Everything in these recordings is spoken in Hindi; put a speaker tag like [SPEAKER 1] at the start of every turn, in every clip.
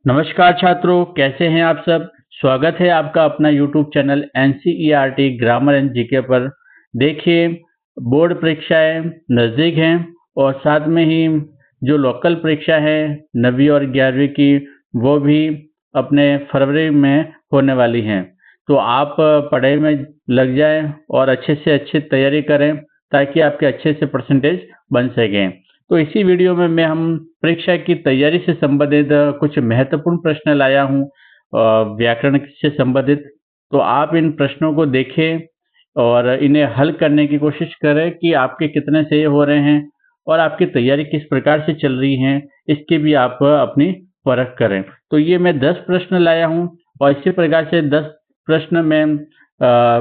[SPEAKER 1] नमस्कार छात्रों, कैसे हैं आप सब। स्वागत है आपका अपना YouTube channel NCERT grammar and GK पर। देखिए, बोर्ड परीक्षाएं नज़दीक हैं और साथ में ही जो लोकल परीक्षा है 9वीं और 11वीं की, वो भी अपने फरवरी में होने वाली हैं। तो आप पढ़ाई में लग जाएं और अच्छे से अच्छी तैयारी करें ताकि आपके अच्छे से परसेंटेज बन सकें। तो इसी वीडियो में हम परीक्षा की तैयारी से संबंधित कुछ महत्वपूर्ण प्रश्न लाया हूँ व्याकरण से संबंधित। तो आप इन प्रश्नों को देखें और इन्हें हल करने की कोशिश करें कि आपके कितने सही हो रहे हैं और आपकी तैयारी किस प्रकार से चल रही है, इसकी भी आप अपनी परख करें। तो ये मैं 10 प्रश्न लाया हूँ और इसी प्रकार से 10 प्रश्न में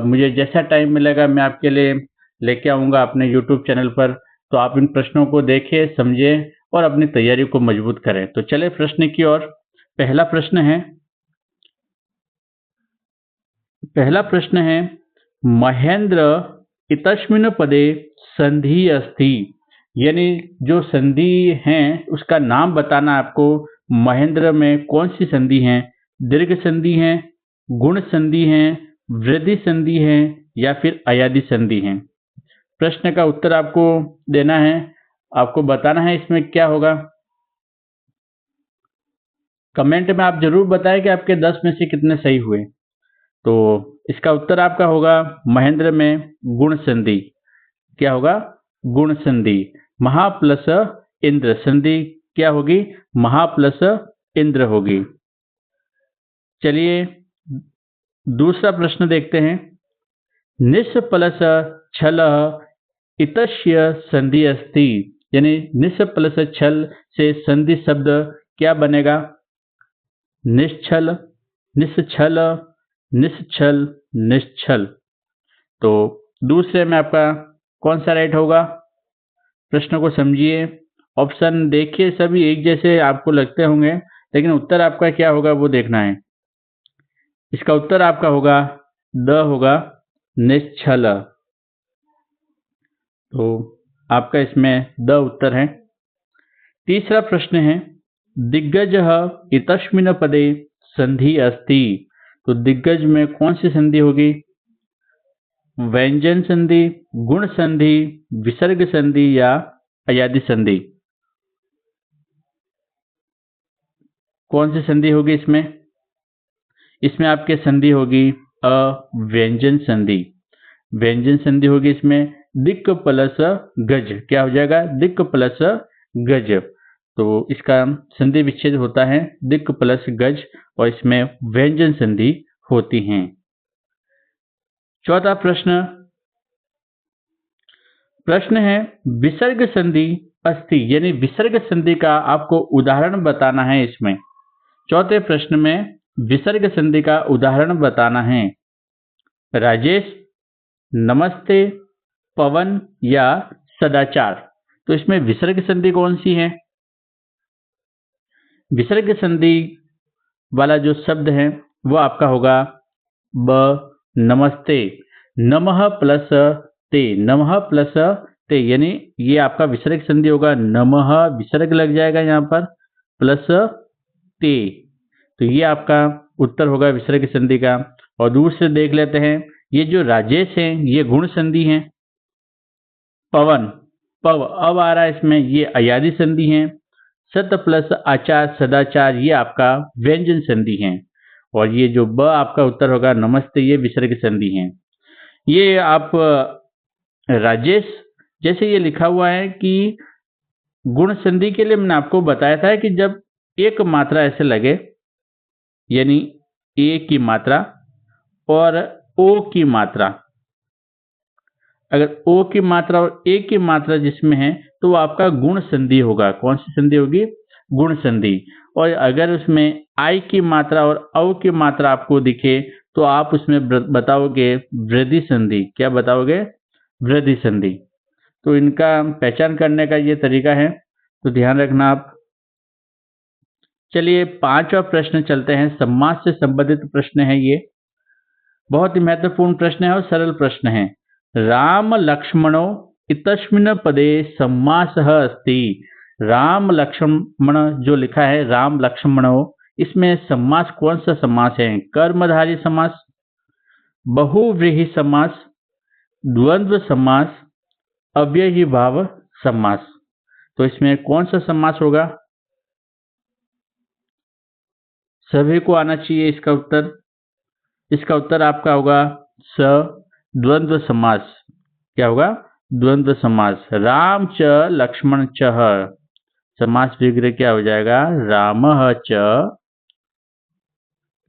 [SPEAKER 1] मुझे जैसा टाइम मिलेगा मैं आपके लिए लेके आऊँगा अपने यूट्यूब चैनल पर। तो आप इन प्रश्नों को देखें, समझें और अपनी तैयारी को मजबूत करें। तो चले प्रश्न की ओर। पहला प्रश्न है महेंद्र इतस्मिन् पदे संधि अस्ति, यानी जो संधि है उसका नाम बताना आपको। महेंद्र में कौन सी संधि है? दीर्घ संधि है, गुण संधि है, वृद्धि संधि है या फिर अयादि संधि है। प्रश्न का उत्तर आपको देना है, आपको बताना है इसमें क्या होगा। कमेंट में आप जरूर बताएं कि आपके 10 में से कितने सही हुए। तो इसका उत्तर आपका होगा महेंद्र में गुण संधि। क्या होगा? गुण संधि। महा प्लस इंद्र संधि क्या होगी? महा प्लस इंद्र होगी। चलिए दूसरा प्रश्न देखते हैं। निस प्लस छल इतस्य संधि अस्ति, यानी निस प्लस छल से संधि शब्द क्या बनेगा? निश्छल, निश्छल, निश्छल, निश्छल। तो दूसरे में आपका कौन सा राइट होगा? प्रश्न को समझिए, ऑप्शन देखिए, सभी एक जैसे आपको लगते होंगे लेकिन उत्तर आपका क्या होगा वो देखना है। इसका उत्तर आपका होगा द होगा, निश्छल। तो आपका इसमें द उत्तर है। तीसरा प्रश्न है दिग्गज इतस्मिन् पदे संधि अस्ति, तो दिग्गज में कौन सी संधि होगी? व्यंजन संधि, गुण संधि, विसर्ग संधि या अयादि संधि। कौन सी संधि होगी इसमें? इसमें आपके संधि होगी व्यंजन संधि। व्यंजन संधि होगी इसमें दिक् प्लस गज। क्या हो जाएगा? दिक् प्लस गज। तो इसका संधि विच्छेद होता है दिक् प्लस गज और इसमें व्यंजन संधि होती है। चौथा प्रश्न है विसर्ग संधि अस्ति, यानी विसर्ग संधि का आपको उदाहरण बताना है इसमें। चौथे प्रश्न में विसर्ग संधि का उदाहरण बताना है। राजेश, नमस्ते, पवन या सदाचार। तो इसमें विसर्ग संधि कौन सी है? विसर्ग संधि वाला जो शब्द है वो आपका होगा ब नमस्ते। नमः प्लस ते, नमः प्लस ते, यानी ये आपका विसर्ग संधि होगा। नमः विसर्ग लग जाएगा यहाँ पर प्लस ते, तो ये आपका उत्तर होगा विसर्ग संधि का। और दूर से देख लेते हैं, ये जो राजेश हैं ये गुण संधि हैं। पवन, पव अब आ रहा है इसमें, ये अयादि संधि है। सत प्लस आचार सदाचार ये आपका व्यंजन संधि है। और ये जो ब आपका उत्तर होगा नमस्ते, ये विसर्ग संधि है। ये आप राजेश जैसे ये लिखा हुआ है कि गुण संधि के लिए मैंने आपको बताया था कि जब एक मात्रा ऐसे लगे, यानी ए की मात्रा और ओ की मात्रा, अगर ओ की मात्रा और ए की मात्रा जिसमें है तो वो आपका गुण संधि होगा। कौन सी संधि होगी? गुण संधि। और अगर उसमें आई की मात्रा और औ की मात्रा आपको दिखे तो आप उसमें बताओगे वृद्धि संधि। क्या बताओगे? वृद्धि संधि। तो इनका पहचान करने का ये तरीका है, तो ध्यान रखना आप। चलिए पांचवा प्रश्न चलते हैं। समास से संबंधित प्रश्न है ये, बहुत ही महत्वपूर्ण प्रश्न है और सरल प्रश्न है। राम लक्ष्मणो इतस्मिन् पदे समासः अस्ति। राम लक्ष्मण जो लिखा है राम लक्ष्मणो, इसमें समास कौन सा समास है? कर्मधारय समास, बहुव्रीहि समास, द्वंद्व समास, अव्ययी भाव समास। तो इसमें कौन सा समास होगा? सभी को आना चाहिए इसका उत्तर। इसका उत्तर आपका होगा स, द्वंद्व समास। क्या होगा? द्वंद्व समास। राम च लक्ष्मण च, समास विग्रह क्या हो जाएगा? रामः च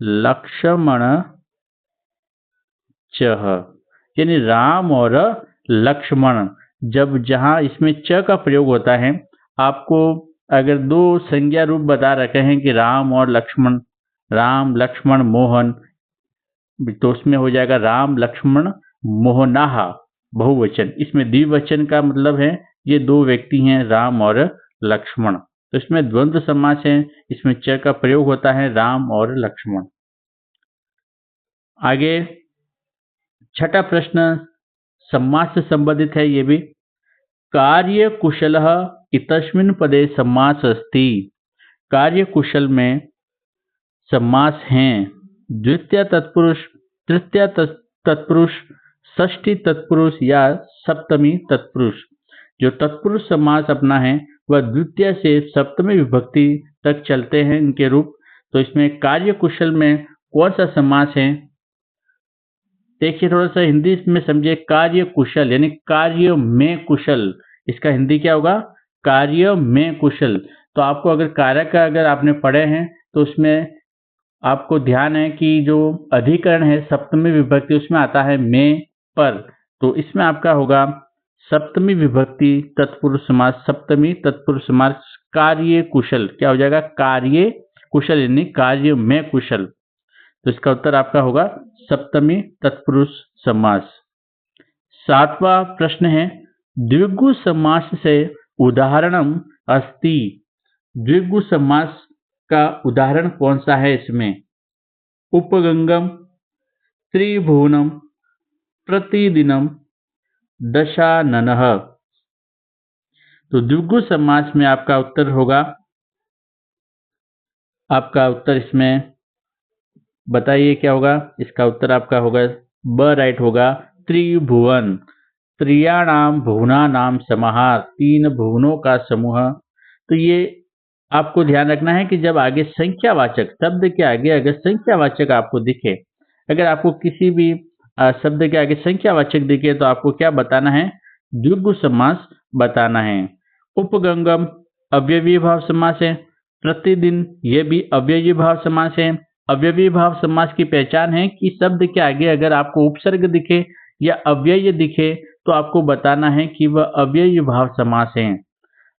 [SPEAKER 1] लक्ष्मण च, यानी राम और लक्ष्मण। जब जहां इसमें च का प्रयोग होता है, आपको अगर दो संज्ञा रूप बता रखे हैं कि राम और लक्ष्मण, राम लक्ष्मण मोहन, तो उसमें हो जाएगा राम लक्ष्मण मोहनाः, बहुवचन। इसमें द्विवचन का मतलब है ये दो व्यक्ति हैं, राम और लक्ष्मण। तो इसमें द्वंद्व समास है, इसमें च का प्रयोग होता है, राम और लक्ष्मण। आगे छठा प्रश्न समास से संबंधित है। ये भी कार्य कुशलः इतस्मिन् पदे समास अस्ति। कार्य कुशल में समास हैं द्वितीय तत्पुरुष, तृतीय तत्पुरुष, षष्ठी तत्पुरुष या सप्तमी तत्पुरुष। जो तत्पुरुष समास अपना है वह द्वितीय से सप्तमी विभक्ति तक चलते हैं इनके रूप। तो इसमें कार्य कुशल में कौन सा समास है? देखिए थोड़ा सा हिंदी में समझिए। कार्य कुशल यानी कार्य में कुशल, इसका हिंदी क्या होगा? कार्य में कुशल। तो आपको अगर कारक का अगर आपने पढ़े हैं तो उसमें आपको ध्यान है कि जो अधिकरण है सप्तमी विभक्ति, उसमें आता है में पर। तो इसमें आपका होगा सप्तमी विभक्ति तत्पुरुष समास, सप्तमी तत्पुरुष समास कार्य कुशल। क्या हो जाएगा? कार्य कुशल यानी कार्य में कुशल। तो इसका उत्तर आपका होगा सप्तमी तत्पुरुष समास। सातवां प्रश्न है द्विगु समास से उदाहरणम अस्ति। द्विगु समास का उदाहरण कौन सा है? इसमें उपगंगम, त्रिभुवनम, प्रतिदिनम, दशाननः। तो द्विगु समास में आपका उत्तर होगा, आपका उत्तर इसमें बताइए क्या होगा? इसका उत्तर आपका होगा ब राइट होगा, त्रिभुवन। त्रियाणाम भुवनानाम समः, तीन भुवनों का समूह। तो ये आपको ध्यान रखना है कि जब आगे संख्यावाचक शब्द के आगे अगर संख्यावाचक आपको दिखे, अगर आपको किसी भी शब्द के आगे संख्यावाचक दिखे तो आपको क्या बताना है? द्विगु समास बताना है। उपगंगम अव्ययी भाव समास है। प्रतिदिन ये भी अव्ययी भाव समास है। अव्ययी भाव समास की पहचान है कि शब्द के आगे अगर आपको उपसर्ग दिखे या अव्यय दिखे तो आपको बताना है कि वह अव्ययी भाव समास है।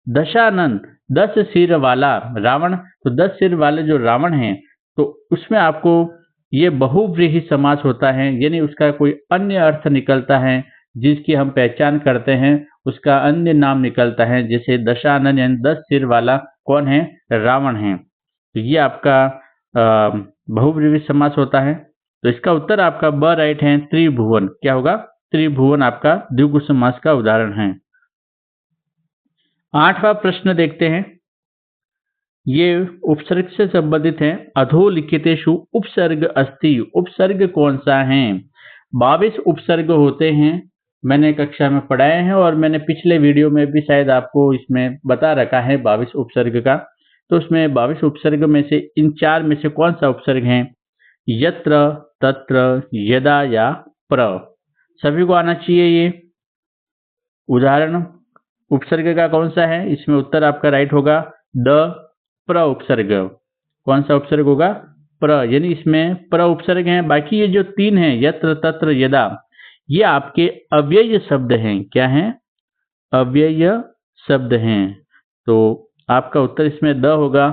[SPEAKER 1] दशानन 10 सिर वाला रावण, तो 10 सिर वाले जो रावण हैं तो उसमें आपको ये बहुव्रीहि समास होता है, यानी उसका कोई अन्य अर्थ निकलता है जिसकी हम पहचान करते हैं, उसका अन्य नाम निकलता है। जैसे दशानन यानी 10 सिर वाला कौन है? रावण है। तो ये आपका बहुव्रीहि समास होता है। तो इसका उत्तर आपका ब राइट है, त्रिभुवन। क्या होगा? त्रिभुवन आपका द्विगु समास का उदाहरण है। आठवां प्रश्न देखते हैं, ये उपसर्ग से संबंधित है। अधोलिखितेषु उपसर्ग अस्ति। उपसर्ग कौन सा है? 22 उपसर्ग होते हैं, मैंने कक्षा में पढ़ाए हैं और मैंने पिछले वीडियो में भी शायद आपको इसमें बता रखा है 22 उपसर्ग का। तो उसमें 22 उपसर्ग में से इन चार में से कौन सा उपसर्ग है? यत्र, तत्र, यदा या प्र। सभी को आना चाहिए ये। उदाहरण उपसर्ग का कौन सा है? इसमें उत्तर आपका राइट होगा द प्र उपसर्ग। कौन सा उपसर्ग होगा? प्र, यानी इसमें प्र उपसर्ग हैं। बाकी ये जो तीन हैं यत्र, तत्र, यदा, ये आपके अव्यय शब्द हैं। क्या हैं? अव्यय शब्द हैं। तो आपका उत्तर इसमें द होगा।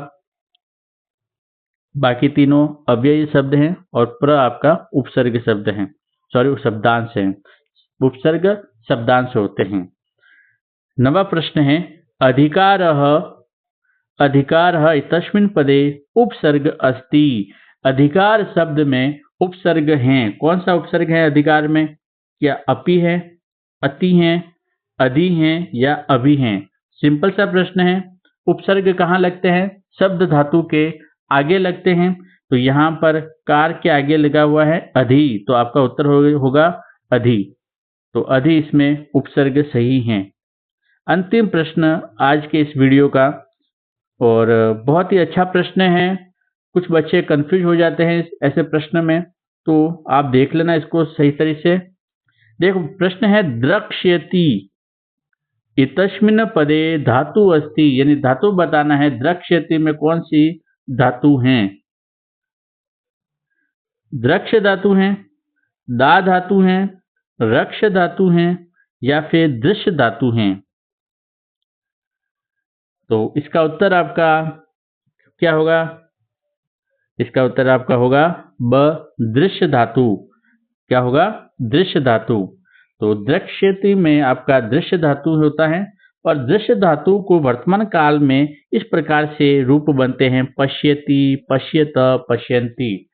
[SPEAKER 1] बाकी तीनों अव्यय शब्द हैं और प्र आपका उपसर्ग शब्द हैं, सॉरी शब्दांश हैं। उपसर्ग शब्दांश होते हैं। नवा प्रश्न है अधिकारः, अधिकारः इतस्मिन् पदे उपसर्ग अस्ति। अधिकार शब्द में उपसर्ग हैं। कौन सा उपसर्ग है अधिकार में? क्या अपि है, अति है, अधि है या अभि हैं? सिंपल सा प्रश्न है। उपसर्ग कहाँ लगते हैं? शब्द धातु के आगे लगते हैं, तो यहाँ पर कार के आगे लगा हुआ है अधि, तो आपका उत्तर होगा अधि। तो अधि इसमें उपसर्ग सही है। अंतिम प्रश्न आज के इस वीडियो का, और बहुत ही अच्छा प्रश्न है। कुछ बच्चे कंफ्यूज हो जाते हैं ऐसे प्रश्न में, तो आप देख लेना इसको सही तरीके से। देखो प्रश्न है द्रक्ष्यति इतस्मिन् पदे धातु अस्ति, यानी धातु बताना है। द्रक्ष्यति में कौन सी धातु है? द्रक्ष धातु है, दा धातु है, रक्ष धातु है, या फिर दृश्य धातु है? तो इसका उत्तर आपका क्या होगा? इसका उत्तर आपका होगा ब, दृश्य धातु। क्या होगा? दृश्य धातु। तो द्रक्ष्यति में आपका दृश्य धातु होता है, और दृश्य धातु को वर्तमान काल में इस प्रकार से रूप बनते हैं पश्यति, पश्यत, पश्यन्ति।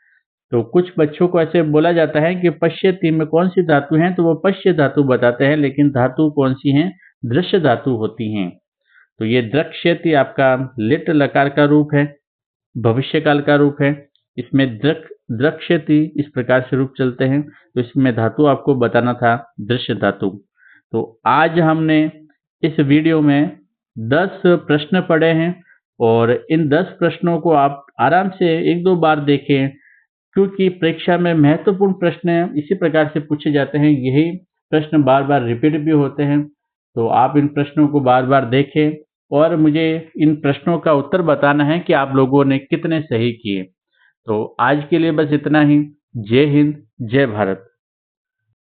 [SPEAKER 1] तो कुछ बच्चों को ऐसे बोला जाता है कि पश्यति में कौन सी धातु है, तो वो पश्य धातु बताते हैं, लेकिन धातु कौन सी है? दृश्य धातु होती हैं। तो ये द्रक्ष्यति आपका लिट लकार का रूप है, भविष्यकाल का रूप है। इसमें द्रक्ष्यति इस प्रकार से रूप चलते हैं, तो इसमें धातु आपको बताना था दृश्य धातु। तो आज हमने इस वीडियो में 10 प्रश्न पढ़े हैं, और इन 10 प्रश्नों को आप आराम से 1-2 बार देखें, क्योंकि परीक्षा में महत्वपूर्ण प्रश्न इसी प्रकार से पूछे जाते हैं। यही प्रश्न बार बार रिपीट भी होते हैं, तो आप इन प्रश्नों को बार बार देखें, और मुझे इन प्रश्नों का उत्तर बताना है कि आप लोगों ने कितने सही किए। तो आज के लिए बस इतना ही। जय हिंद, जय भारत।